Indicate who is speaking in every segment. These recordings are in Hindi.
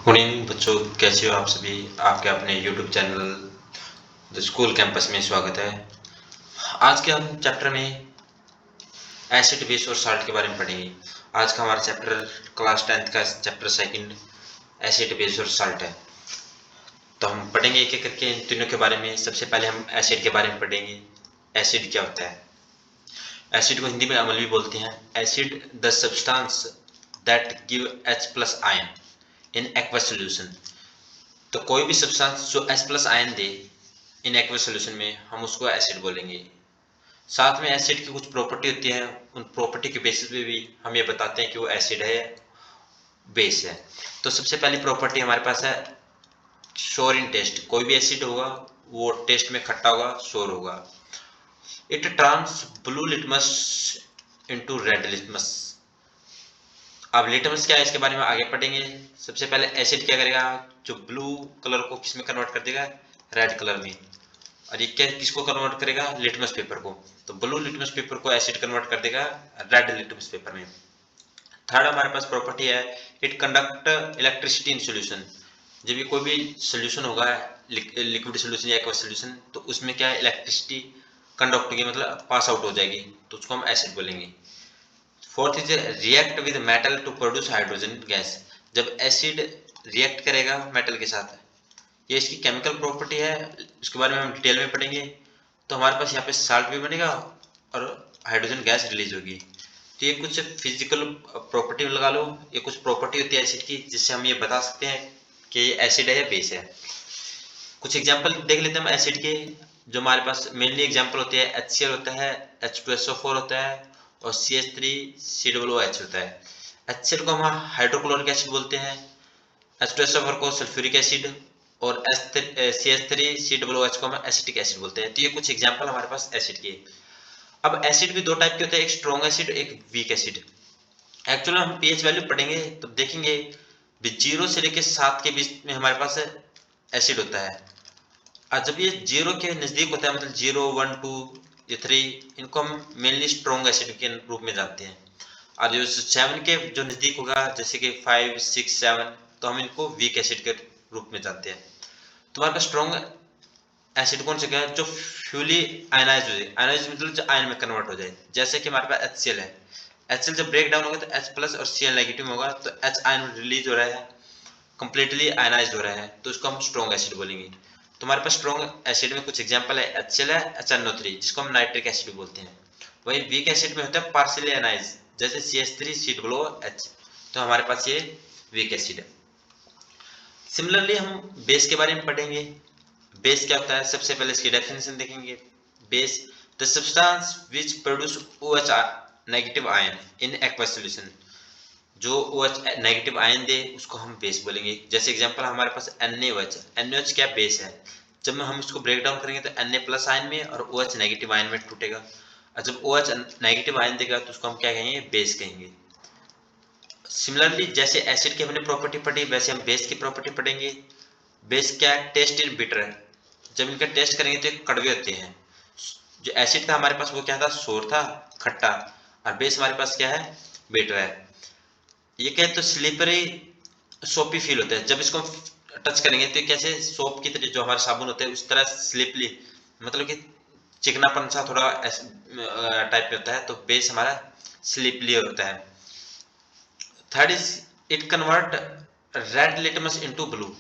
Speaker 1: मॉर्निंग बच्चों, कैसे हो आप सभी। आपके अपने YouTube channel the school campus में स्वागत है। आज के हम चैप्टर में एसिड बेस और साल्ट के बारे में पढ़ेंगे। आज का हमारा चैप्टर क्लास 10th का चैप्टर सेकंड एसिड बेस और साल्ट है। तो हम पढ़ेंगे एक एक करके इन तीनों के बारे में। सबसे पहले हम एसिड के बारे में पढ़ेंगे। एसिड क्या होता है? एसिड को हिंदी में अम्ल भी बोलते हैं। Acid the substance that give H+ ion in aqueous solution. तो कोई भी सब्सटेंस जो H+ ion they in aqueous solution में, हम उसको एसिड बोलेंगे। साथ में एसिड की कुछ प्रॉपर्टी होती है, उन प्रॉपर्टी के बेसिस पे भी हम ये बताते हैं कि वो एसिड है, बेस है। तो सबसे पहली प्रॉपर्टी हमारे पास है शोर इन टेस्ट। कोई भी एसिड होगा वो टेस्ट में खट्टा होगा, शोर होगा। It turns blue litmus into red litmus. अब लिटमस क्या है इसके बारे में आगे पढ़ेंगे। सबसे पहले एसिड क्या करेगा, जो ब्लू कलर को किस में कन्वर्ट कर देगा, रेड कलर में। और ये क्या किसको कन्वर्ट करेगा, लिटमस पेपर को। तो ब्लू लिटमस पेपर को एसिड कन्वर्ट कर देगा रेड लिटमस पेपर में। थर्ड हमारे पास प्रॉपर्टी है it conduct electricity in solution. जब ये कोई भी सॉल्यूशन होगा, लिक्विड सॉल्यूशन या एक्वस सॉल्यूशन, तो उसमें क्या है, इलेक्ट्रिसिटी कंडक्ट होगी, मतलब पास आउट हो जाएगी, तो उसको हम एसिड बोलेंगे। Fourth is react with metal to produce hydrogen gas. जब एसिड रिएक्ट करेगा मेटल के साथ, ये इसकी केमिकल प्रॉपर्टी है, उसके बारे में हम डिटेल में पढ़ेंगे। तो हमारे पास यहाँ पे साल्ट भी बनेगा और हाइड्रोजन गैस रिलीज होगी। तो ये कुछ फिजिकल प्रॉपर्टी लगा लो, ये कुछ प्रॉपर्टी होती है एसिड की, जिससे हम ये बता सकते हैं कि ये एसिड है या बेस है। कुछ एग्जांपल देख लेते हैं हम एसिड के। जो हमारे पास मेनली एग्जांपल होते हैं, HCl होता है, H2SO4 होता है और CH3COOH होता है। HCl को हम हाइड्रोक्लोरिक एसिड बोलते हैं, H2SO4 को सल्फ्यूरिक एसिड और CH3COOH को हम एसिटिक एसिड बोलते हैं। तो ये कुछ एग्जांपल हमारे पास एसिड के। अब एसिड भी दो टाइप के होते हैं, एक स्ट्रॉन्ग एसिड, एक वीक एसिड। एक्चुअली हम पीएच वैल्यू पढ़ेंगे तो देखेंगे 0 से लेकर 7 के बीच में हमारे पास एसिड होता है। और जब ये 0 के नजदीक होता है, मतलब 0, 1, 2 ये 3, इनको हम मेनली स्ट्रॉन्ग एसिड के रूप में जानते हैं। और जो 7 के जो नजदीक होगा, जैसे कि 5, 6, 7, तो हम इनको वीक एसिड के रूप में जानते हैं। तुम्हारे पास स्ट्रॉन्ग एसिड कौन सा क्या है, जो फ्यूली आयनाइज हो जाए। आयनाइज मतलब जो आयन में कन्वर्ट हो जाए। जैसे कि हमारे पास HCl है, HCl जब ब्रेक डाउन होगा तो H+ और Cl नेगेटिव में होगा, तो H आयन रिलीज हो रहा है, कंप्लीटली आयनाइज हो रहा है, तो उसको हम स्ट्रॉन्ग एसिड बोलेंगे। तुम्हारे पास स्ट्रॉन्ग एसिड में कुछ एग्जांपल है, HCl है, HNO3 जिसको हम नाइट्रिक एसिड बोलते हैं। वही वीक एसिड में होता है पार्शियली आयनाइज, जैसे CH3COOH, तो हमारे पास ये वीक एसिड है। सिमिलरली हम बेस के बारे में पढ़ेंगे। बेस क्या होता है, सबसे पहले इसकी डेफिनेशन देखेंगे। Base the substance which produce OH negative ion in aqueous solution. जो OH नेगेटिव आयन दे उसको हम बेस बोलेंगे। जैसे एग्जांपल हमारे पास NaOH, NaOH क्या बेस है। जब हम इसको ब्रेक डाउन करेंगे तो Na+ आयन में और OH नेगेटिव आयन में टूटेगा। और जब OH नेगेटिव आयन देगा तो उसको हम क्या कहेंगे, बेस कहेंगे। सिमिलरली जैसे एसिड की हमने प्रॉपर्टी पढ़ी, वैसे हम बेस की प्रॉपर्टी पढ़ेंगे। बेस क्या है, टेस्ट इन बिटर है। जब इनका टेस्ट करेंगे तो ये कड़वे होते हैं। जो एसिड था हमारे पास वो क्या था, सोर था, खट्टा। और बेस हमारे पास क्या है, बिटर है। ये क्या है, तो स्लिपरी सोपी फील होता है। जब इसको टच करेंगे तो कैसे सोप की तरह, जो हमारे साबुन होते हैं उस तरह स्लिपली, मतलब कि चिकनापन सा थोड़ा टाइप में होता है। तो बेस हमारा स्लिपलियर होता है। Third is it convert red litmus into blue.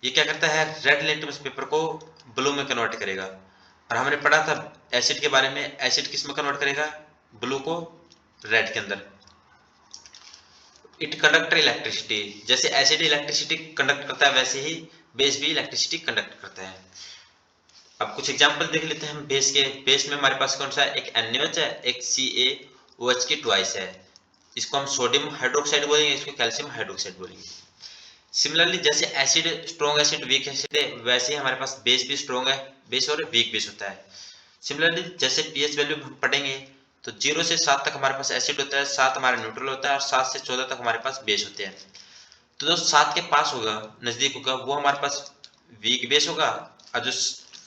Speaker 1: ये क्या करता है, रेड लिटमस पेपर को ब्लू में कन्वर्ट करेगा। और हमने पढ़ा था एसिड के बारे में, एसिड किस में कन्वर्ट करेगा, ब्लू को रेड के अंदर। इट कंडक्ट इलेक्ट्रिसिटी, जैसे एसिड इलेक्ट्रिसिटी कंडक्ट करता है वैसे ही बेस भी इलेक्ट्रिसिटी कंडक्ट करता है। अब कुछ एग्जांपल देख लेते हैं हम बेस के। बेस में हमारे पास कौन सा है, एक NaOH है, एक CaOH की ट्वाइस है। इसको हम सोडियम हाइड्रोक्साइड बोलेंगे, इसको कैल्शियम हाइड्रोक्साइड बोलेंगे। सिमिलरली जैसे acid strong acid weak acid है, वैसे ही हमारे पास बेस भी स्ट्रॉन्ग है, बेस और वीक बेस होता है। सिमिलरली जैसे पीएच वैल्यू हम पढ़ेंगे तो 0 से 7 तक हमारे पास एसिड होता है, 7 हमारा न्यूट्रल होता है और 7 से 14 तक हमारे पास बेस होते हैं। तो जो 7 के पास होगा, नजदीक होगा, वो हमारे पास वीक बेस होगा। और जो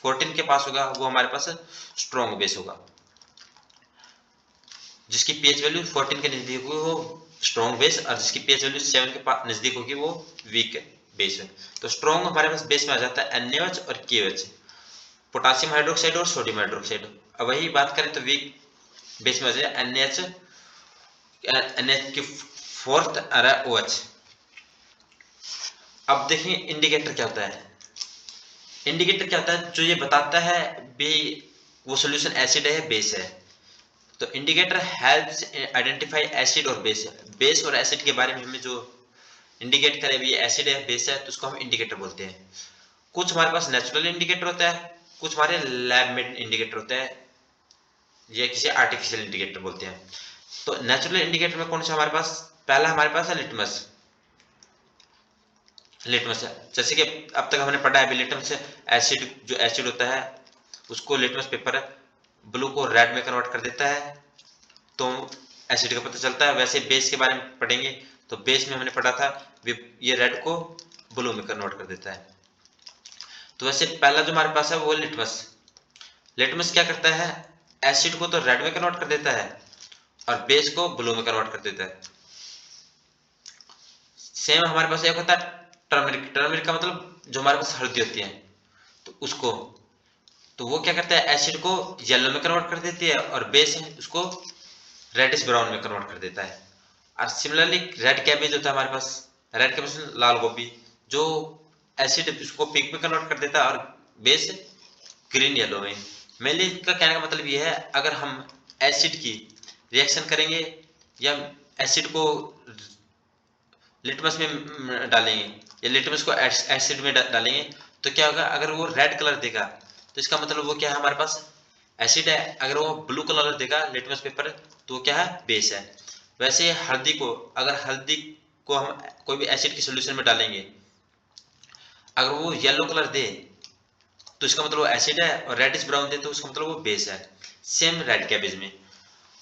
Speaker 1: 14 के पास होगा वो हमारे पास स्ट्रॉन्ग बेस होगा। जिसकी पीएच वैल्यू 14 के नजदीक होगी वो स्ट्रॉन्ग बेस, और जिसकी पीएच वैल्यू 7 के नजदीक होगी वो वीक बेस में। तो स्ट्रॉन्ग हमारे पास बेस में आ जाता है NaOH और KOH, पोटासियम हाइड्रोक्साइड और सोडियम हाइड्रोक्साइड। अब वही बात करें तो वीक बेस में आ जाए NaH की फोर्थ और OH। अब देखिए इंडिकेटर क्या होता है। इंडिकेटर क्या होता है, जो ये बताता है भी वो सॉल्यूशन एसिड है बेस है। तो इंडिकेटर हेल्प्स आइडेंटिफाई एसिड और बेस। बेस और एसिड के बारे में हमें जो इंडिकेट करे भी एसिड है बेस है, तो उसको हम इंडिकेटर बोलते हैं। कुछ हमारे पास नेचुरल इंडिकेटर होता है, कुछ हमारे लैब मेड इंडिकेटर होता है, ये किसी आर्टिफिशियल इंडिकेटर बोलते हैं। तो नेचुरल इंडिकेटर में कौन सा हमारे पास, पहला हमारे पास है लिटमस। लिटमस है, जैसे कि अब तक हमने पढ़ा है अभी, लिटमस एसिड, जो एसिड होता है उसको लिटमस पेपर ब्लू को रेड में कन्वर्ट कर देता है, तो एसिड का पता चलता है। वैसे बेस के बारे में पढ़ेंगे तो बेस में हमने पढ़ा था ये रेड को ब्लू में कन्वर्ट कर देता है। तो वैसे पहला जो हमारे पास है वो लिटमस। लिटमस क्या करता है, एसिड को तो रेड में कन्वर्ट कर देता है और बेस को ब्लू में कन्वर्ट कर देता है। सेम हमारे पास एक होता है टर्मरिक। टर्मरिक का मतलब जो हमारे पास हल्दी होती है, तो उसको, तो वो क्या करता है, एसिड को येलो में कन्वर्ट कर देती है और बेस है उसको रेडिश ब्राउन में कन्वर्ट कर देता है। और सिमिलरली रेड कैबेज होता है हमारे पास, रेड कैबेज लाल गोभी, जो एसिड उसको पिंक में कन्वर्ट कर देता है और बेस ग्रीन येलो में। मेनली इसका कहने का मतलब ये है, अगर हम एसिड की रिएक्शन करेंगे या एसिड को लिटमस में डालेंगे या लिटमस को एसिड में डालेंगे, तो क्या होगा, अगर वो रेड कलर देगा तो इसका मतलब वो क्या है, हमारे पास एसिड है। अगर वो ब्लू कलर देगा लिटमस पेपर, तो वो क्या है, बेस है। वैसे हल्दी को, अगर हल्दी को हम कोई भी एसिड की सोल्यूशन में डालेंगे, अगर वो येलो कलर दे तो इसका मतलब वो एसिड है, और रेडिश ब्राउन दे तो उसका मतलब वो बेस है। सेम रेड कैबेज में।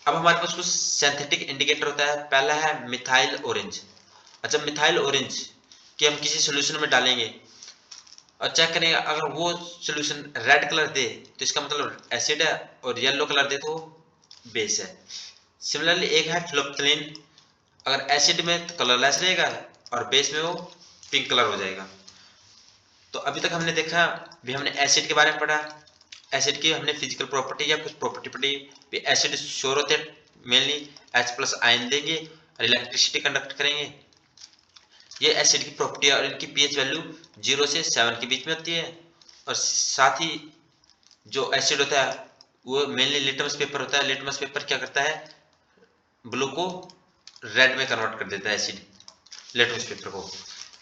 Speaker 1: अब हमारे पास कुछ सिंथेटिक इंडिकेटर होता है। पहला है मिथाइल ऑरेंज। अच्छा, मिथाइल ऑरेंज कि हम किसी सोल्यूशन में डालेंगे और चेक करेंगे, अगर वो सोल्यूशन रेड कलर दे तो इसका मतलब एसिड है, और येलो कलर दे तो बेस है। सिमिलरली एक है फ्लोप्थलीन। अगर एसिड में तो कलरलेस रहेगा और बेस में वो पिंक कलर हो जाएगा। तो अभी तक हमने देखा भी, हमने एसिड के बारे में पढ़ा, एसिड की हमने फिजिकल प्रॉपर्टी या कुछ प्रॉपर्टी पढ़ी भी। एसिड श्योर होते हैं, मेनली H+ आयन देंगे और इलेक्ट्रिसिटी कंडक्ट करेंगे। ये एसिड की प्रॉपर्टी है, और इनकी pH वैल्यू 0 से 7 के बीच में होती है। और साथ ही जो एसिड होता है वो मेनली लिटमस पेपर होता है। लिटमस पेपर क्या करता है, ब्लू को रेड में कन्वर्ट कर देता है एसिड, लिटमस पेपर को।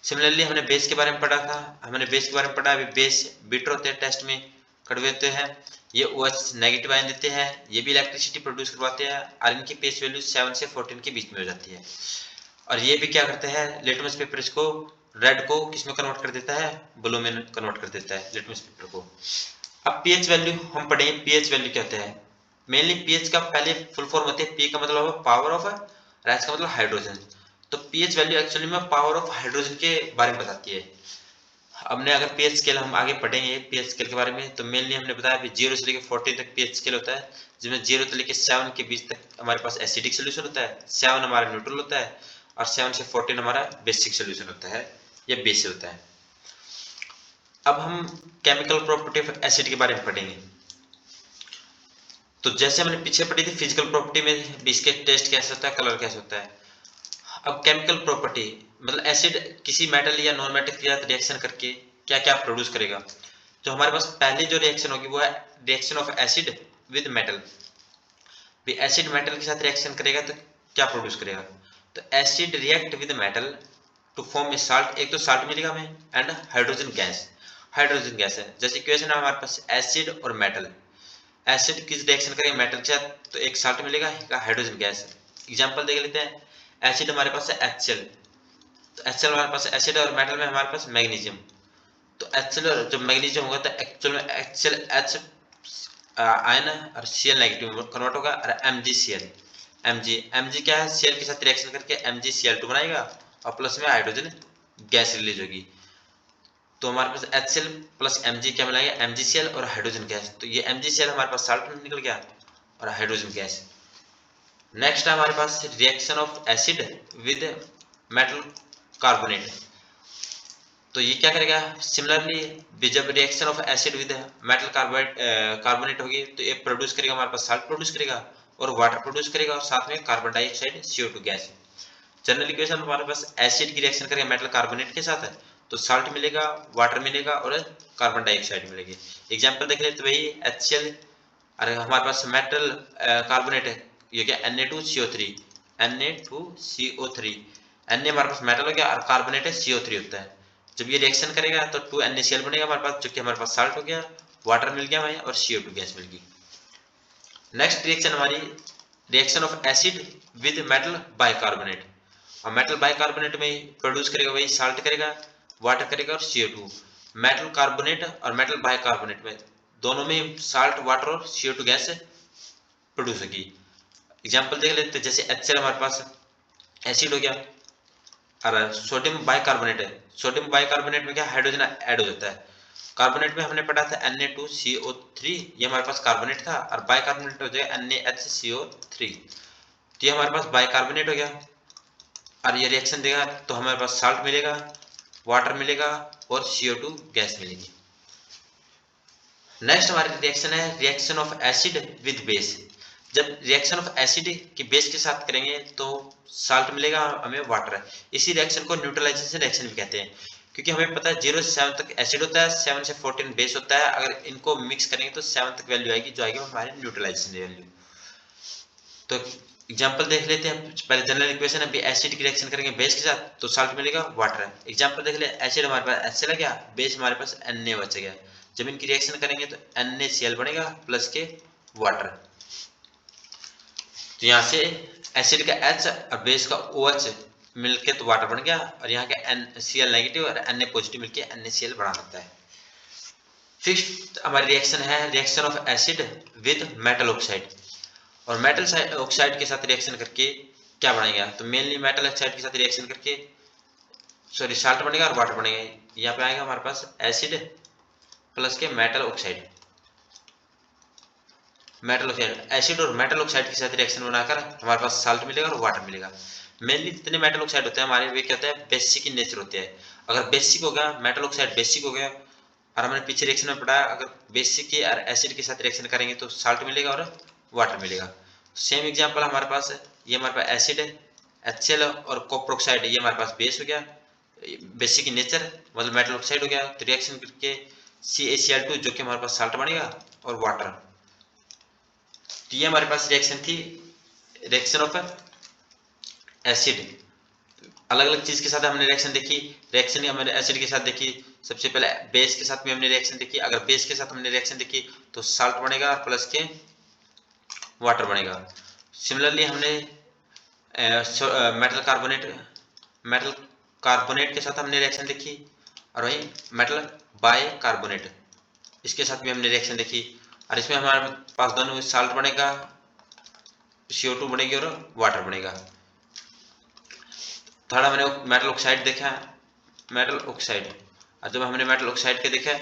Speaker 1: सिमिलरली हमने बेस के बारे में पढ़ा था, हमने बेस के बारे में पढ़ा। अभी बेस बिटर होते हैं, टेस्ट में कड़वे होते हैं, ये OH नेगेटिव आयन देते हैं, ये भी इलेक्ट्रिसिटी प्रोड्यूस करवाते हैं, और इनकी pH वैल्यू 7 से 14 के बीच में हो जाती है। और ये भी क्या करते हैं, लिटमस पेपर इसको रेड को किस में कन्वर्ट कर देता है, ब्लू में कन्वर्ट कर देता है लिटमस पेपर को। अब pH वैल्यू हम पढ़ेंगे, pH वैल्यू क्या होता है। मेनली pH का पहले फुल फॉर्म होती है, P का मतलब है पावर ऑफ, और H का मतलब हाइड्रोजन। तो pH वैल्यू एक्चुअली में पावर ऑफ हाइड्रोजन के बारे में बताती है। हमने अगर pH स्केल हम आगे पढ़ेंगे pH स्केल के बारे में, तो मेनली हमने बताया 0 से लेकर 14 तक pH स्केल होता है, जिसमें 0 से लेकर 7 के बीच तक हमारे पास एसिडिक सोल्यूशन होता है, 7 हमारा न्यूट्रल होता है, और 7 से 14 हमारा बेसिक सोल्यूशन होता है या बेस होता है। अब हम केमिकल प्रॉपर्टी ऑफ एसिड के बारे में पढ़ेंगे। तो जैसे हमने पीछे पढ़ी थी फिजिकल प्रॉपर्टी में भी, इसके टेस्ट कैसे होता है, कलर कैसे होता है। अब केमिकल प्रॉपर्टी मतलब एसिड किसी मेटल या नॉन मेटल के साथ रिएक्शन करके क्या क्या प्रोड्यूस करेगा। तो हमारे पास पहली जो रिएक्शन होगी वो है reaction of acid with metal. भी एसिड मेटल के साथ रिएक्शन करेगा तो क्या प्रोड्यूस करेगा, तो acid react with metal to form a salt. एक तो साल्ट मिलेगा हमें, and hydrogen gas. Hydrogen gas है, जैसे इक्वेशन है हमारे पास एसिड और मेटल। एसिड किस रिएक्शन करेगा मेटल के साथ, तो एक साल्ट मिलेगा, एक हाइड्रोजन गैस। एग्जांपल देख लेते हैं। एसिड हमारे पास है HCl, तो HCl हमारे पास एसिड, और मेटल में हमारे पास मैग्नीशियम। तो HCl जब मैग्नीशियम होगा तो एक्चुअल में HCl H आयन और Cl नेगेटिव कन्वर्ट होगा, और MgCl। Mg क्या है, Cl के साथ रिएक्शन करके MgCl2 बनाएगा, और प्लस में हाइड्रोजन गैस रिलीज होगी। तो हमारे पास HCl प्लस Mg क्या मिलाएगा, MgCl और हाइड्रोजन गैस। तो ये MgCl हमारे पास साल्ट में निकल गया, और हाइड्रोजन गैस। नेक्स्ट है हमारे पास reaction of acid with metal carbonate. तो ये क्या करेगा, सिमिलरली जब reaction of acid with metal carbonate होगी तो ये प्रोड्यूस करेगा, हमारे पास साल्ट प्रोड्यूस करेगा और वाटर प्रोड्यूस करेगा और साथ में carbon dioxide CO2 gas. General equation हमारे पास एसिड की रिएक्शन करेगा मेटल कार्बोनेट के साथ है तो साल्ट मिलेगा, वाटर मिलेगा और कार्बन डाइऑक्साइड मिलेगी। एग्जांपल देख लेते, वही HCl, अरे हमारे पास मेटल कार्बोनेट है, ये क्या Na2CO3, Na2CO3, Na हमारे पास मेटल हो गया और कार्बोनेट है CO3 होता है। जब ये रिएक्शन करेगा तो 2NaCl बनेगा हमारे पास, जो कि हमारे पास साल्ट हो गया, वाटर मिल गया हमें और CO2 गैस मिल गई। नेक्स्ट रिएक्शन हमारी reaction of acid with metal bicarbonate, और मेटल बाइकार्बोनेट में प्रोड्यूस करेगा वही साल्ट करेगा, वाटर करेगा और CO2। मेटल कार्बोनेट और मेटल बाइकार्बोनेट में दोनों में साल्ट, वाटर और CO2 गैस प्रोड्यूस होगी। एग्जांपल देख लेते हैं, जैसे HCl हमारे पास एसिड हो गया और सोडियम बाइकार्बोनेट है, सोडियम बाइकार्बोनेट में क्या हाइड्रोजन ऐड हो जाता है। कार्बोनेट में हमने पढ़ा था Na2CO3, ये हमारे पास कार्बोनेट था और बाइकार्बोनेट हो जाएगा NaHCO3, तो ये हमारे पास बाइकार्बोनेट हो गया और ये रिएक्शन देगा तो हमारे पास साल्ट मिलेगा, वाटर मिलेगा और CO2 गैस मिलेगी। नेक्स्ट हमारी रिएक्शन है reaction of acid with base. जब रिएक्शन ऑफ एसिड की बेस के साथ करेंगे तो साल्ट मिलेगा, हमें वाटर। इसी रिएक्शन को न्यूट्रलाइजेशन रिएक्शन भी कहते हैं, क्योंकि हमें पता है 0 से 7 तक एसिड होता है, 7 से 14 बेस होता है। अगर इनको मिक्स करेंगे तो 7 तक वैल्यू आएगी, जो आएगी हमारी न्यूट्रलाइजेशन वैल्यू। तो एग्जांपल देख लेते हैं, पहले जनरल इक्वेशन है, एसिड की रिएक्शन करेंगे बेस के साथ तो साल्ट मिलेगा, वाटर। एग्जांपल देख ले, एसिड हमारे पास HCl आ गया, बेस हमारे पास Na बच गया। जब इनकी रिएक्शन करेंगे तो NaCl बनेगा प्लस के वाटर। तो यहाँ से एसिड का H और बेस का OH मिलके तो वाटर बन गया, और यहाँ का Cl नेगेटिव और Na पॉजिटिव मिलके NaCl बना सकता है। फिफ्थ हमारी रिएक्शन है reaction of acid with metal oxide, और मेटल ऑक्साइड के साथ रिएक्शन करके क्या बनेगा, तो मेनली मेटल ऑक्साइड के साथ रिएक्शन करके सॉरी साल्ट बनेगा और वाटर बनेगा। यहाँ पे आएगा हमारे पास एसिड प्लस के मेटल ऑक्साइड, एसिड और मेटल ऑक्साइड के साथ रिएक्शन बनाकर हमारे पास साल्ट मिलेगा और वाटर मिलेगा। मेनली जितने मेटल ऑक्साइड होते हैं हमारे, वे क्या होता है, बेसिक इन नेचर होते हैं। अगर बेसिक हो गया, मेटल ऑक्साइड बेसिक हो गया, और हमने पीछे रिएक्शन में पढ़ा अगर बेसिक के और एसिड के साथ रिएक्शन करेंगे तो साल्ट मिलेगा और वाटर मिलेगा। सेम एग्जांपल हमारे पास है, ये हमारे पास एसिड है HCl और कॉपर ऑक्साइड, ये हमारे पास बेस हो गया, बेसिक इन नेचर मतलब मेटल ऑक्साइड हो गया, तो रिएक्शन करके CaCl2 जो कि हमारे पास साल्ट बनेगा और वाटर। तो ये हमारे पास रिएक्शन थी रिएक्शन ऑफ एसिड। अलग अलग चीज के साथ हमने रिएक्शन देखी, रिएक्शन हमने एसिड के साथ देखी, सबसे पहले बेस के साथ भी हमने रिएक्शन देखी। अगर बेस के साथ हमने रिएक्शन देखी तो साल्ट बनेगा और प्लस के वाटर बनेगा। सिमिलरली हमने मेटल कार्बोनेट के साथ हमने रिएक्शन देखी, और वही मेटल बाइकार्बोनेट इसके साथ भी हमने रिएक्शन देखी, और इसमें हमारे पास दोनों साल्ट बनेगा, CO2 बनेगी और वाटर बनेगा। थर्ड हमने मेटल ऑक्साइड देखा, मेटल ऑक्साइड, और जब हमने मेटल ऑक्साइड के देखा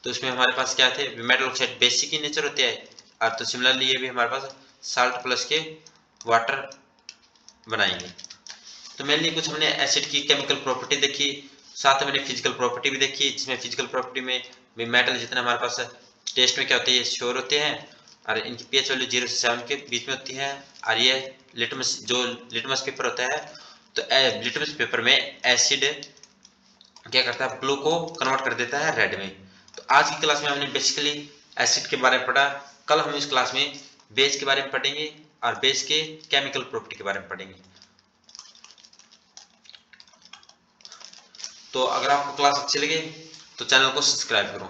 Speaker 1: तो उसमें हमारे पास क्या थे, metal oxide basic in nature होते हैं, और तो सिमिलरली ये भी हमारे पास साल्ट प्लस के वाटर बनाएंगे। तो मेनली कुछ हमने एसिड की केमिकल प्रॉपर्टी देखी, साथ में हमने फिजिकल प्रॉपर्टी भी देखी, जिसमें फिजिकल प्रॉपर्टी में मेटल जितना हमारे पास टेस्ट में क्या होते हैं, ये श्योर होते हैं, और इनकी pH वैल्यू 0 से 7 के बीच में होती है। और ये लिटमस पेपर होता है, तो लिटमस पेपर में एसिड क्या करता है, ब्लू को कन्वर्ट कर देता है रेड में। तो आज की क्लास में हमने बेसिकली एसिड के बारे में पढ़ा। कल हम इस क्लास में बेस के बारे में पढ़ेंगे और बेस के केमिकल प्रॉपर्टी के बारे में पढ़ेंगे। तो अगर आपको क्लास अच्छी लगे तो चैनल को सब्सक्राइब करो।